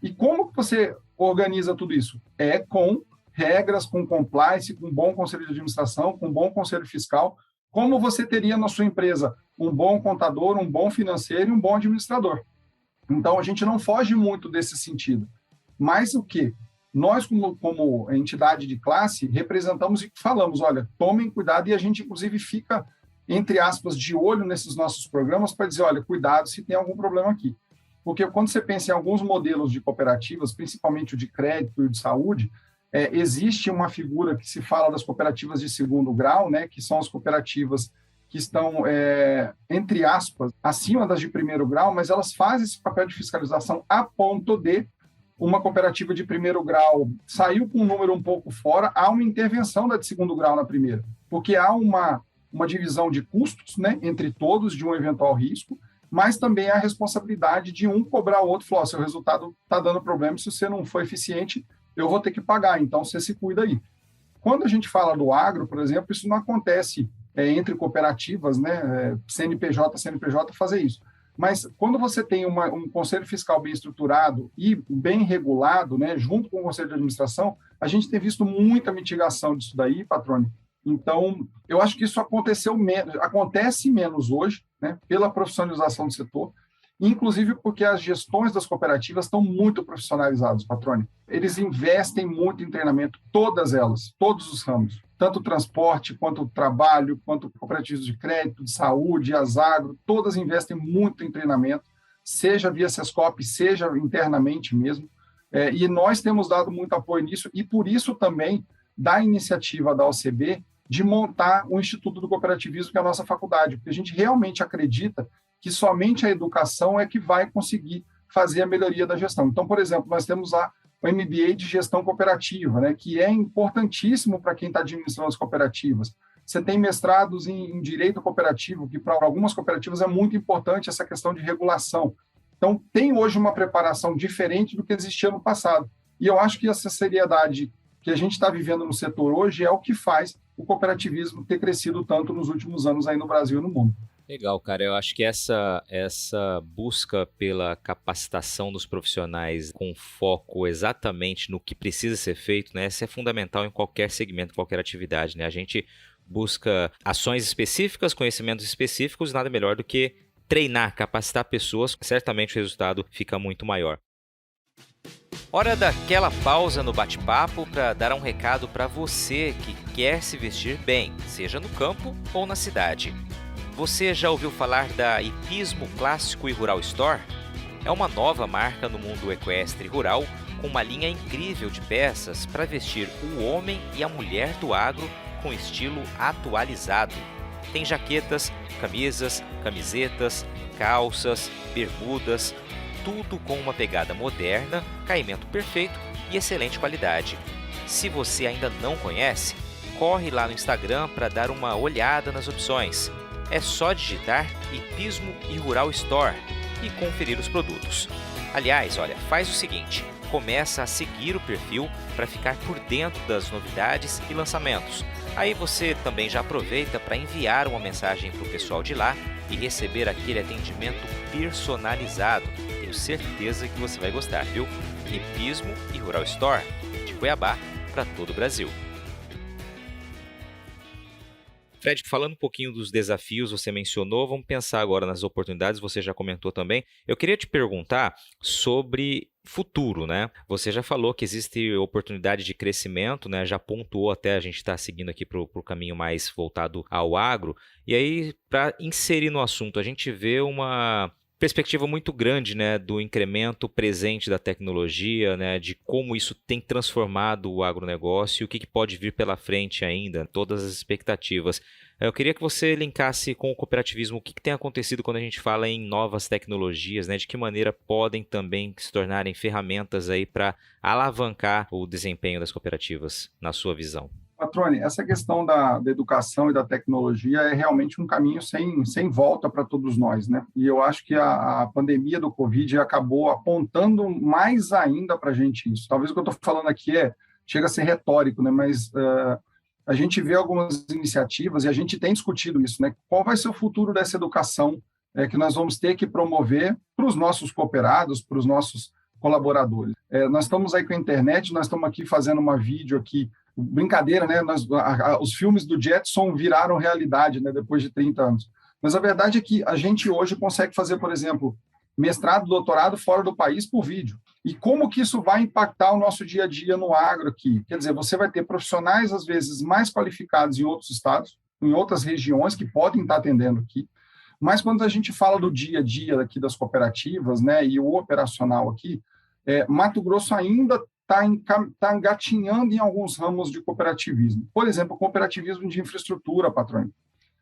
E como que você organiza tudo isso? Com regras, com compliance, com bom conselho de administração, com bom conselho fiscal, como você teria na sua empresa um bom contador, um bom financeiro e um bom administrador. Então, a gente não foge muito desse sentido. Mas o quê? Nós, como entidade de classe, representamos e falamos, olha, tomem cuidado, e a gente, inclusive, fica, entre aspas, de olho nesses nossos programas para dizer, olha, cuidado se tem algum problema aqui. Porque quando você pensa em alguns modelos de cooperativas, principalmente o de crédito e o de saúde, existe uma figura que se fala das cooperativas de segundo grau, né, que são as cooperativas que estão, entre aspas, acima das de primeiro grau, mas elas fazem esse papel de fiscalização a ponto de uma cooperativa de primeiro grau saiu com um número um pouco fora, há uma intervenção da de segundo grau na primeira, porque há uma divisão de custos, né, entre todos de um eventual risco, mas também há a responsabilidade de um cobrar o outro, falar, seu resultado está dando problema, se você não for eficiente, eu vou ter que pagar, então você se cuida aí. Quando a gente fala do agro, por exemplo, isso não acontece entre cooperativas, né, CNPJ fazer isso. Mas quando você tem um conselho fiscal bem estruturado e bem regulado, né, junto com o conselho de administração, a gente tem visto muita mitigação disso daí, Patrone. Então, eu acho que isso acontece menos hoje, né, pela profissionalização do setor, inclusive porque as gestões das cooperativas estão muito profissionalizadas, Patrone. Eles investem muito em treinamento, todas elas, todos os ramos, tanto o transporte, quanto o trabalho, quanto cooperativas de crédito, de saúde, as agro, todas investem muito em treinamento, seja via Sescop, seja internamente mesmo, e nós temos dado muito apoio nisso, e por isso também da iniciativa da OCB de montar o Instituto do Cooperativismo, que é a nossa faculdade, porque a gente realmente acredita que somente a educação é que vai conseguir fazer a melhoria da gestão. Então, por exemplo, nós temos lá o MBA de Gestão Cooperativa, né, que é importantíssimo para quem está administrando as cooperativas. Você tem mestrados em Direito Cooperativo, que para algumas cooperativas é muito importante essa questão de regulação. Então, tem hoje uma preparação diferente do que existia no passado. E eu acho que essa seriedade que a gente está vivendo no setor hoje é o que faz o cooperativismo ter crescido tanto nos últimos anos aí no Brasil e no mundo. Legal, cara. Eu acho que essa busca pela capacitação dos profissionais com foco exatamente no que precisa ser feito, né, essa é fundamental em qualquer segmento, qualquer atividade, né? A gente busca ações específicas, conhecimentos específicos, nada melhor do que treinar, capacitar pessoas, certamente o resultado fica muito maior. Hora daquela pausa no bate-papo para dar um recado para você que quer se vestir bem, seja no campo ou na cidade. Você já ouviu falar da Hipismo Clássico e Rural Store? É uma nova marca no mundo equestre e rural, com uma linha incrível de peças para vestir o homem e a mulher do agro com estilo atualizado. Tem jaquetas, camisas, camisetas, calças, bermudas, tudo com uma pegada moderna, caimento perfeito e excelente qualidade. Se você ainda não conhece, corre lá no Instagram para dar uma olhada nas opções. É só digitar Hipismo e Rural Store e conferir os produtos. Aliás, olha, faz o seguinte, começa a seguir o perfil para ficar por dentro das novidades e lançamentos. Aí você também já aproveita para enviar uma mensagem para o pessoal de lá e receber aquele atendimento personalizado. Tenho certeza que você vai gostar, viu? Hipismo e Rural Store, de Cuiabá para todo o Brasil. Fred, falando um pouquinho dos desafios, você mencionou, vamos pensar agora nas oportunidades, você já comentou também. Eu queria te perguntar sobre futuro, né? Você já falou que existe oportunidade de crescimento, né? Já pontuou até, a gente está seguindo aqui para o caminho mais voltado ao agro. E aí, para inserir no assunto, a gente vê uma perspectiva muito grande, né, do incremento presente da tecnologia, né, de como isso tem transformado o agronegócio e o que pode vir pela frente ainda, todas as expectativas. Eu queria que você linkasse com o cooperativismo o que tem acontecido quando a gente fala em novas tecnologias, né, de que maneira podem também se tornarem ferramentas aí para alavancar o desempenho das cooperativas, na sua visão. Patrone, essa questão da educação e da tecnologia é realmente um caminho sem volta para todos nós, né? E eu acho que a pandemia do Covid acabou apontando mais ainda para a gente isso. Talvez o que eu estou falando aqui chega a ser retórico, né? Mas a gente vê algumas iniciativas e a gente tem discutido isso, né? Qual vai ser o futuro dessa educação que nós vamos ter que promover para os nossos cooperados, para os nossos colaboradores? Nós estamos aí com a internet, nós estamos aqui fazendo uma vídeo aqui, brincadeira, né? Os filmes do Jetson viraram realidade, né? Depois de 30 anos. Mas a verdade é que a gente hoje consegue fazer, por exemplo, mestrado, doutorado fora do país por vídeo. E como que isso vai impactar o nosso dia a dia no agro aqui? Quer dizer, você vai ter profissionais, às vezes, mais qualificados em outros estados, em outras regiões que podem estar atendendo aqui. Mas quando a gente fala do dia a dia aqui das cooperativas, né, e o operacional aqui, Mato Grosso ainda está engatinhando em alguns ramos de cooperativismo. Por exemplo, o cooperativismo de infraestrutura, patrão.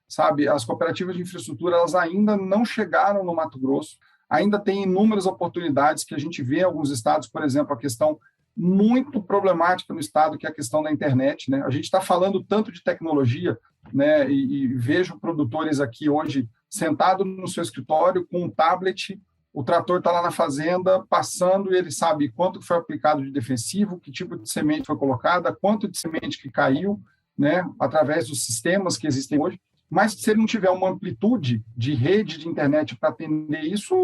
Sabe, as cooperativas de infraestrutura, elas ainda não chegaram no Mato Grosso, ainda tem inúmeras oportunidades que a gente vê em alguns estados, por exemplo, a questão muito problemática no estado, que é a questão da internet, né? A gente está falando tanto de tecnologia, né, e vejo produtores aqui hoje sentado no seu escritório com um tablet. O trator está lá na fazenda, passando, e ele sabe quanto foi aplicado de defensivo, que tipo de semente foi colocada, quanto de semente que caiu, né, através dos sistemas que existem hoje. Mas se ele não tiver uma amplitude de rede de internet para atender isso,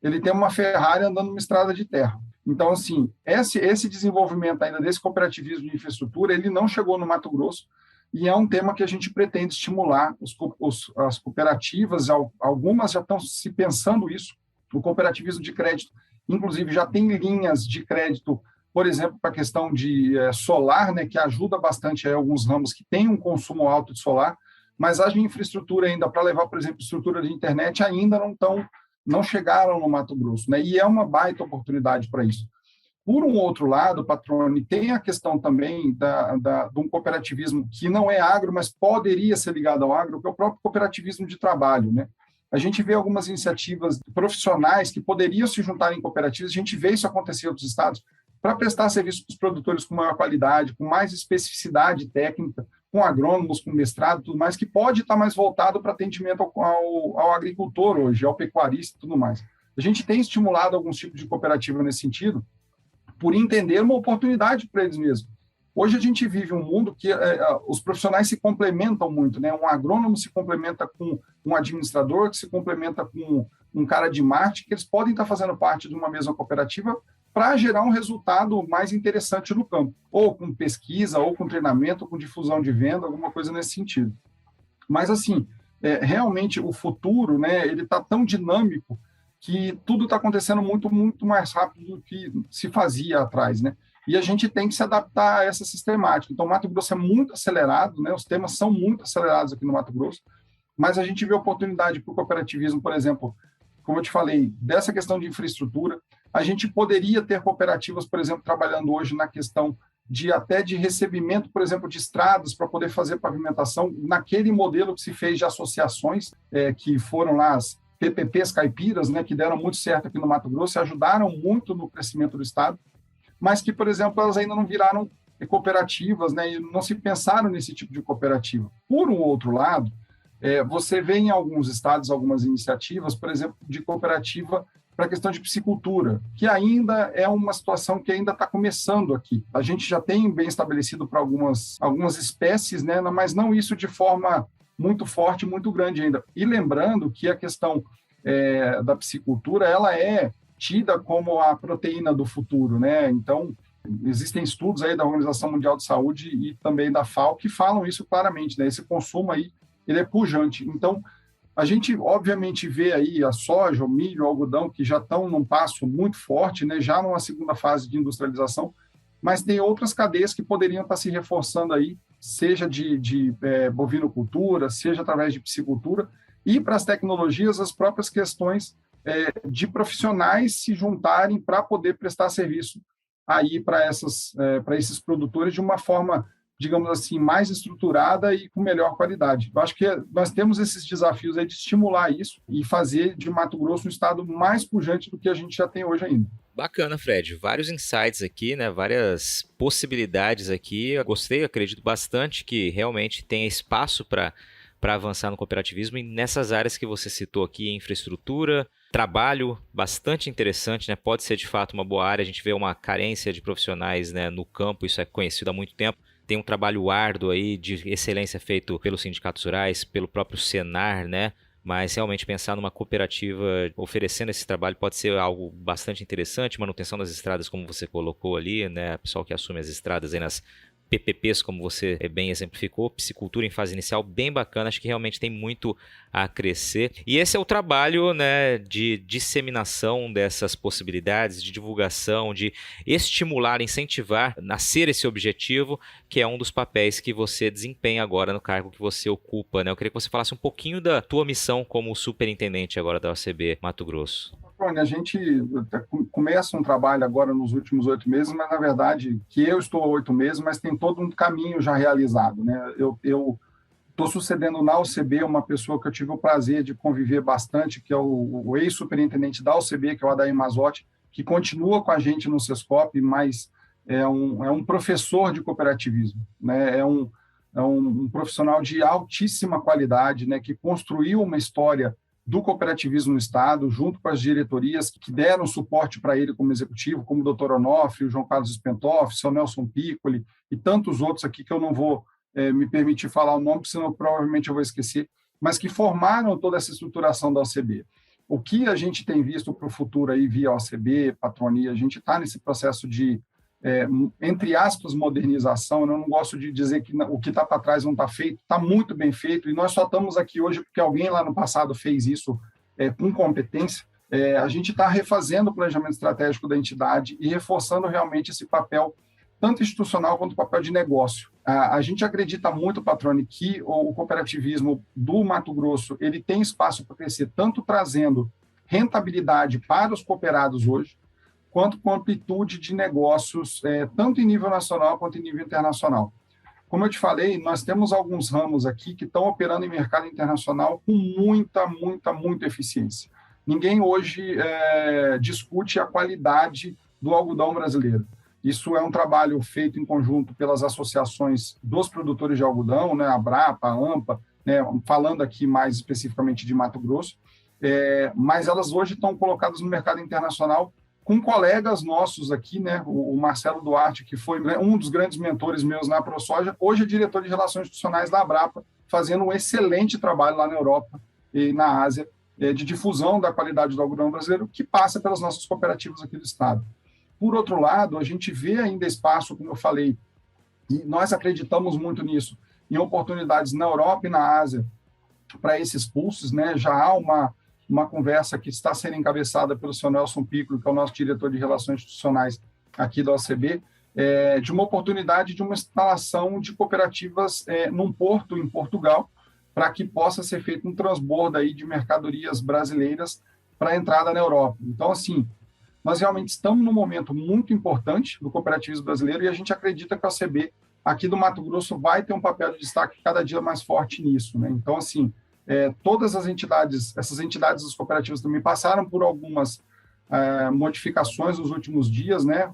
ele tem uma Ferrari andando numa estrada de terra. Então, assim, esse desenvolvimento ainda desse cooperativismo de infraestrutura, ele não chegou no Mato Grosso, e é um tema que a gente pretende estimular. As cooperativas, algumas já estão se pensando isso. O cooperativismo de crédito, inclusive, já tem linhas de crédito, por exemplo, para a questão de solar, né, que ajuda bastante alguns ramos que têm um consumo alto de solar, mas as de infraestrutura ainda, para levar, por exemplo, estrutura de internet, ainda não chegaram no Mato Grosso, né, e é uma baita oportunidade para isso. Por um outro lado, Patrone, tem a questão também de um cooperativismo que não é agro, mas poderia ser ligado ao agro, que é o próprio cooperativismo de trabalho, né? A gente vê algumas iniciativas profissionais que poderiam se juntar em cooperativas, a gente vê isso acontecer em outros estados, para prestar serviço para os produtores com maior qualidade, com mais especificidade técnica, com agrônomos, com mestrado, tudo mais, que pode estar mais voltado para atendimento ao agricultor hoje, ao pecuarista e tudo mais. A gente tem estimulado alguns tipos de cooperativa nesse sentido, por entender uma oportunidade para eles mesmos. Hoje a gente vive um mundo que os profissionais se complementam muito, né? Um agrônomo se complementa com um administrador, que se complementa com um cara de marketing, que eles podem estar fazendo parte de uma mesma cooperativa para gerar um resultado mais interessante no campo, ou com pesquisa, ou com treinamento, ou com difusão de venda, alguma coisa nesse sentido. Mas, assim, realmente o futuro, né, ele está tão dinâmico que tudo está acontecendo muito, muito mais rápido do que se fazia atrás, né? E a gente tem que se adaptar a essa sistemática. Então, o Mato Grosso é muito acelerado, né? Os temas são muito acelerados aqui no Mato Grosso, mas a gente vê oportunidade para o cooperativismo, por exemplo, como eu te falei, dessa questão de infraestrutura. A gente poderia ter cooperativas, por exemplo, trabalhando hoje na questão até de recebimento, por exemplo, de estradas para poder fazer pavimentação, naquele modelo que se fez de associações, que foram lá as PPPs caipiras, né, que deram muito certo aqui no Mato Grosso e ajudaram muito no crescimento do estado, mas que, por exemplo, elas ainda não viraram cooperativas, né, e não se pensaram nesse tipo de cooperativa. Por um outro lado, você vê em alguns estados algumas iniciativas, por exemplo, de cooperativa para a questão de piscicultura, que ainda é uma situação que ainda está começando aqui. A gente já tem bem estabelecido para algumas espécies, né, mas não isso de forma muito forte, muito grande ainda. E lembrando que a questão da piscicultura, ela é tida como a proteína do futuro, né? Então, existem estudos aí da Organização Mundial de Saúde e também da FAO que falam isso claramente, né? Esse consumo aí, ele é pujante. Então, a gente, obviamente, vê aí a soja, o milho, o algodão, que já estão num passo muito forte, né? Já numa segunda fase de industrialização, mas tem outras cadeias que poderiam estar se reforçando aí, seja de bovinocultura, seja através de piscicultura, e para as tecnologias, as próprias questões de profissionais se juntarem para poder prestar serviço aí para esses produtores de uma forma, digamos assim, mais estruturada e com melhor qualidade. Eu acho que nós temos esses desafios aí de estimular isso e fazer de Mato Grosso um estado mais pujante do que a gente já tem hoje ainda. Bacana, Fred. Vários insights aqui, né? Várias possibilidades aqui. Eu gostei, acredito bastante que realmente tenha espaço para avançar no cooperativismo e nessas áreas que você citou aqui, infraestrutura, trabalho, bastante interessante, né? Pode ser de fato uma boa área. A gente vê uma carência de profissionais, né, no campo, isso é conhecido há muito tempo. Tem um trabalho árduo aí de excelência feito pelos sindicatos rurais, pelo próprio Senar, né? Mas realmente pensar numa cooperativa oferecendo esse trabalho pode ser algo bastante interessante. Manutenção das estradas, como você colocou ali, né? Pessoal que assume as estradas aí nas PPPs, como você bem exemplificou, piscicultura em fase inicial, bem bacana, acho que realmente tem muito a crescer. E esse é o trabalho, né, de disseminação dessas possibilidades, de divulgação, de estimular, incentivar, nascer esse objetivo, que é um dos papéis que você desempenha agora no cargo que você ocupa, né? Eu queria que você falasse um pouquinho da tua missão como superintendente agora da OCB Mato Grosso. A gente começa um trabalho agora nos últimos 8 meses, mas na verdade que eu estou há 8 meses, mas tem todo um caminho já realizado, né? Eu estou sucedendo na OCB uma pessoa que eu tive o prazer de conviver bastante, que é o ex-superintendente da OCB, que é o Adair Mazotti, que continua com a gente no Sescop, mas é um professor de cooperativismo, né? É um profissional de altíssima qualidade, né? Que construiu uma história do cooperativismo no Estado, junto com as diretorias que deram suporte para ele como executivo, como o Dr. Onofre, o João Carlos Spentoff, o seu Nelson Piccoli e tantos outros aqui que eu não vou me permitir falar o nome, senão provavelmente eu vou esquecer, mas que formaram toda essa estruturação da OCB. O que a gente tem visto para o futuro aí via OCB, Patronia, a gente está nesse processo de, entre aspas, modernização. Eu não gosto de dizer que o que está para trás não está feito, está muito bem feito, e nós só estamos aqui hoje porque alguém lá no passado fez isso com competência. A gente está refazendo o planejamento estratégico da entidade e reforçando realmente esse papel, tanto institucional quanto o papel de negócio. A gente acredita muito, Patrone, que o cooperativismo do Mato Grosso ele tem espaço para crescer, tanto trazendo rentabilidade para os cooperados hoje, quanto com amplitude de negócios, tanto em nível nacional quanto em nível internacional. Como eu te falei, nós temos alguns ramos aqui que estão operando em mercado internacional com muita eficiência. Ninguém hoje discute a qualidade do algodão brasileiro. Isso é um trabalho feito em conjunto pelas associações dos produtores de algodão, né, a Abrapa, a AMPA, né, falando aqui mais especificamente de Mato Grosso, mas elas hoje estão colocadas no mercado internacional com colegas nossos aqui, né, o Marcelo Duarte, que foi um dos grandes mentores meus na ProSoja, hoje é diretor de Relações Institucionais da Abrapa, fazendo um excelente trabalho lá na Europa e na Ásia, de difusão da qualidade do algodão brasileiro, que passa pelas nossas cooperativas aqui do Estado. Por outro lado, a gente vê ainda espaço, como eu falei, e nós acreditamos muito nisso, em oportunidades na Europa e na Ásia para esses pulsos, né? Já há uma conversa que está sendo encabeçada pelo seu Nelson Piccoli, que é o nosso diretor de Relações Institucionais aqui da OCB, de uma oportunidade de uma instalação de cooperativas num porto em Portugal, para que possa ser feito um transbordo aí de mercadorias brasileiras para a entrada na Europa. Então, assim, nós realmente estamos num momento muito importante do cooperativismo brasileiro e a gente acredita que a OCB aqui do Mato Grosso vai ter um papel de destaque cada dia mais forte nisso, né? Então, assim, todas as entidades, essas entidades das cooperativas também passaram por algumas modificações nos últimos dias, né?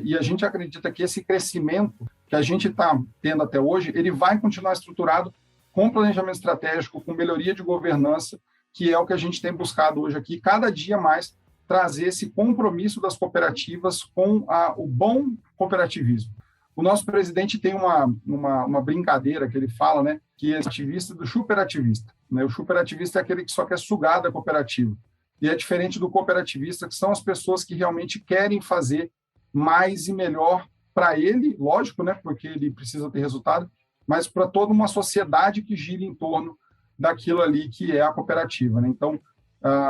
E a gente acredita que esse crescimento que a gente está tendo até hoje, ele vai continuar estruturado com planejamento estratégico, com melhoria de governança, que é o que a gente tem buscado hoje aqui, cada dia mais trazer esse compromisso das cooperativas com o bom cooperativismo. O nosso presidente tem uma brincadeira que ele fala, né, que é ativista do superativista. Né? O superativista é aquele que só quer sugar da cooperativa. E é diferente do cooperativista, que são as pessoas que realmente querem fazer mais e melhor para ele, lógico, né, porque ele precisa ter resultado, mas para toda uma sociedade que gira em torno daquilo ali que é a cooperativa. Né? Então,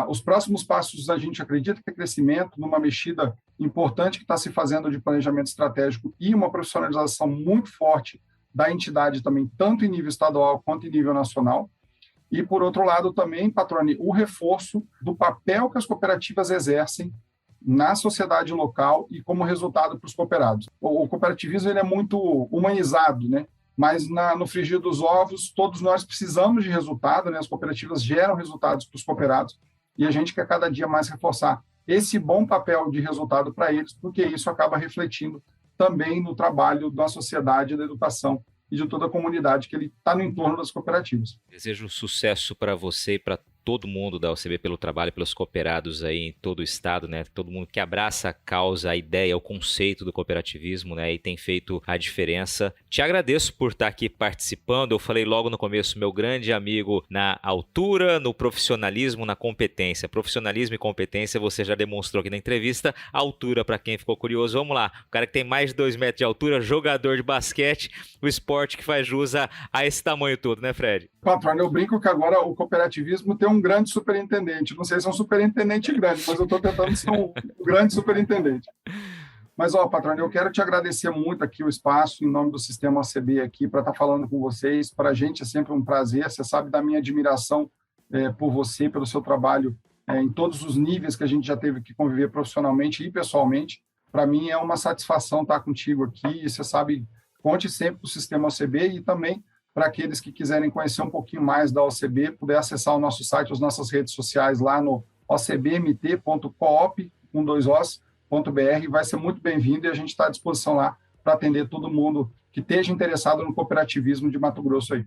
os próximos passos, a gente acredita que é crescimento, numa mexida importante que está se fazendo de planejamento estratégico e uma profissionalização muito forte da entidade também, tanto em nível estadual quanto em nível nacional. E, por outro lado, também, Patrone, o reforço do papel que as cooperativas exercem na sociedade local e como resultado para os cooperados. O cooperativismo ele é muito humanizado, né? Mas no frigir dos ovos, todos nós precisamos de resultado, né? As cooperativas geram resultados para os cooperados e a gente quer cada dia mais reforçar esse bom papel de resultado para eles, porque isso acaba refletindo também no trabalho da sociedade, da educação e de toda a comunidade que ele está no entorno das cooperativas. Desejo sucesso para você e para todo mundo da OCB pelo trabalho, pelos cooperados aí em todo o estado, né? Todo mundo que abraça a causa, a ideia, o conceito do cooperativismo, né? E tem feito a diferença. Te agradeço por estar aqui participando. Eu falei logo no começo, meu grande amigo na altura, no profissionalismo, na competência. Profissionalismo e competência você já demonstrou aqui na entrevista. Altura, para quem ficou curioso, vamos lá. O cara que tem mais de 2 metros de altura, jogador de basquete, o esporte que faz jus a esse tamanho todo, né, Fred? Patrônio, eu brinco que agora o cooperativismo tem um grande superintendente. Não sei se é um superintendente grande, mas eu estou tentando ser um grande superintendente. Mas, Patrônio, eu quero te agradecer muito aqui o espaço, em nome do Sistema OCB aqui, para estar falando com vocês. Para a gente é sempre um prazer. Você sabe da minha admiração por você, pelo seu trabalho em todos os níveis que a gente já teve que conviver profissionalmente e pessoalmente. Para mim é uma satisfação estar contigo aqui. E você sabe, conte sempre com o Sistema OCB e também para aqueles que quiserem conhecer um pouquinho mais da OCB, puder acessar o nosso site, as nossas redes sociais lá no ocbmt.coop.br, vai ser muito bem-vindo e a gente está à disposição lá para atender todo mundo que esteja interessado no cooperativismo de Mato Grosso aí.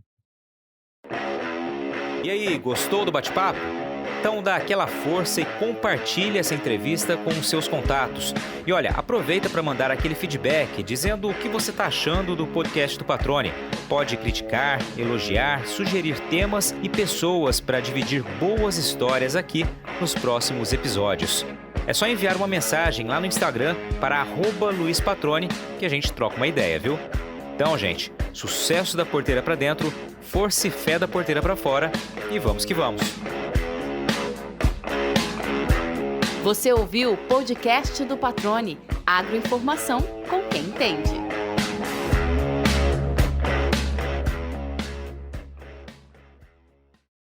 E aí, gostou do bate-papo? Então dá aquela força e compartilha essa entrevista com os seus contatos. E olha, aproveita para mandar aquele feedback dizendo o que você está achando do podcast do Patrone. Pode criticar, elogiar, sugerir temas e pessoas para dividir boas histórias aqui nos próximos episódios. É só enviar uma mensagem lá no Instagram para @LuizPatrone que a gente troca uma ideia, viu? Então, gente, sucesso da porteira para dentro, força e fé da porteira para fora e vamos que vamos! Você ouviu o podcast do Patrone, agroinformação com quem entende.